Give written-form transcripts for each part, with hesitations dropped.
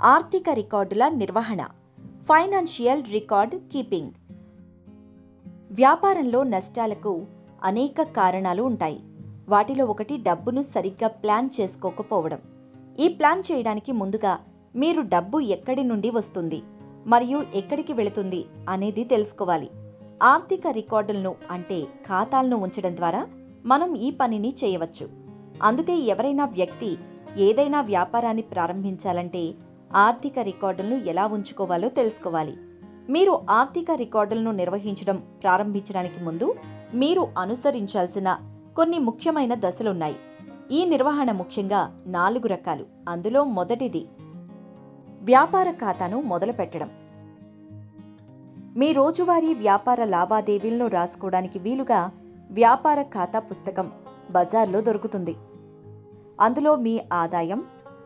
ఆర్థిక రికార్డుల నిర్వహణ, ఫైనాన్షియల్ రికార్డ్ కీపింగ్. వ్యాపారంలో నష్టాలకు అనేక కారణాలు ఉంటాయి. వాటిలో ఒకటి డబ్బును సరిగ్గా ప్లాన్ చేసుకోకపోవడం. ఈ ప్లాన్ చేయడానికి ముందుగా మీరు డబ్బు ఎక్కడి నుండి వస్తుంది మరియు ఎక్కడికి వెళుతుంది అనేది తెలుసుకోవాలి. ఆర్థిక రికార్డులను అంటే ఖాతాలను ఉంచడం ద్వారా మనం ఈ పనిని చేయవచ్చు. అందుకే ఎవరైనా వ్యక్తి ఏదైనా వ్యాపారాన్ని ప్రారంభించాలంటే ఆర్థిక రికార్డులను ఎలా ఉంచుకోవాలో తెలుసుకోవాలి. మీరు ఆర్థిక రికార్డులను నిర్వహించడం ప్రారంభించడానికి ముందు మీరు అనుసరించాల్సిన కొన్ని ముఖ్యమైన దశలున్నాయి. ఈ నిర్వహణ ముఖ్యంగా 4 రకాలు. అందులో మొదటిది వ్యాపార ఖాతాను మొదలుపెట్టడం. మీ రోజువారీ వ్యాపార లావాదేవీలను రాసుకోవడానికి వీలుగా వ్యాపార ఖాతా పుస్తకం బజార్లో దొరుకుతుంది. అందులో మీ ఆదాయం,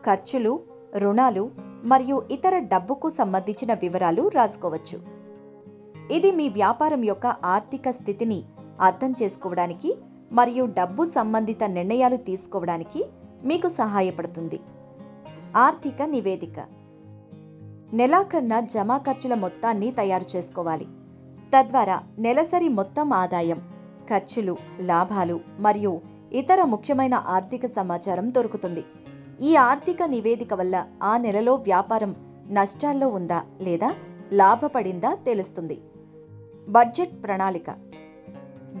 ఖర్చులు, రుణాలు మరియు ఇతర డబ్బుకు సంబంధించిన వివరాలు రాసుకోవచ్చు. ఇది మీ వ్యాపారం యొక్క ఆర్థిక స్థితిని అర్థం చేసుకోవడానికి మరియు డబ్బు సంబంధిత నిర్ణయాలు తీసుకోవడానికి మీకు సహాయపడుతుంది. ఆర్థిక నివేదిక. నెలాఖరున జమా ఖర్చుల మొత్తాన్ని తయారు చేసుకోవాలి. తద్వారా నెలసరి మొత్తం ఆదాయం, ఖర్చులు, లాభాలు మరియు ఇతర ముఖ్యమైన ఆర్థిక సమాచారం దొరుకుతుంది. ఈ ఆర్థిక నివేదిక వల్ల ఆ నెలలో వ్యాపారం నష్టాల్లో ఉందా లేదా లాభపడిందా తెలుస్తుంది. బడ్జెట్ ప్రణాళిక.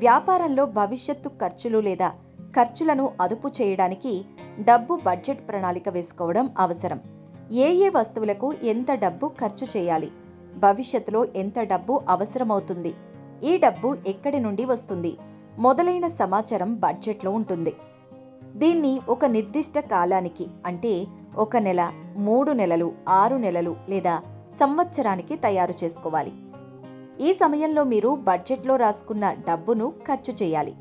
వ్యాపారంలో భవిష్యత్తు ఖర్చులు లేదా ఖర్చులను అదుపు చేయడానికి డబ్బు బడ్జెట్ ప్రణాళిక వేసుకోవడం అవసరం. ఏ వస్తువులకు ఎంత డబ్బు ఖర్చు చేయాలి, భవిష్యత్తులో ఎంత డబ్బు అవసరమవుతుంది, ఈ డబ్బు ఎక్కడి నుండి వస్తుంది మొదలైన సమాచారం బడ్జెట్లో ఉంటుంది. దీన్ని ఒక నిర్దిష్ట కాలానికి అంటే 1 నెల, 3 నెలలు, 6 నెలలు లేదా సంవత్సరానికి తయారు చేసుకోవాలి. ఈ సమయంలో మీరు బడ్జెట్లో రాసుకున్న డబ్బును ఖర్చు చేయాలి.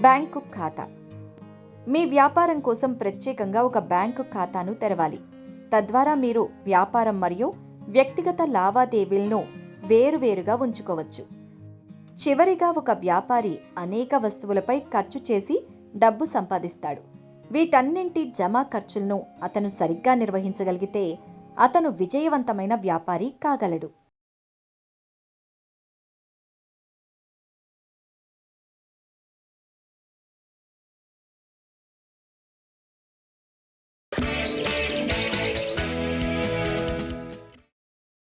బ్యాంకు ఖాతా. మీ వ్యాపారం కోసం ప్రత్యేకంగా ఒక బ్యాంకు ఖాతాను తెరవాలి. తద్వారా మీరు వ్యాపారం మరియు వ్యక్తిగత లావాదేవీలను వేరువేరుగా ఉంచుకోవచ్చు. చివరిగా ఒక వ్యాపారి అనేక వస్తువులపై ఖర్చు చేసి డబ్బు సంపాదిస్తాడు. వీటన్నింటి జమా ఖర్చులను అతను సరిగ్గా నిర్వహించగలిగితే అతను విజయవంతమైన వ్యాపారి కాగలడు.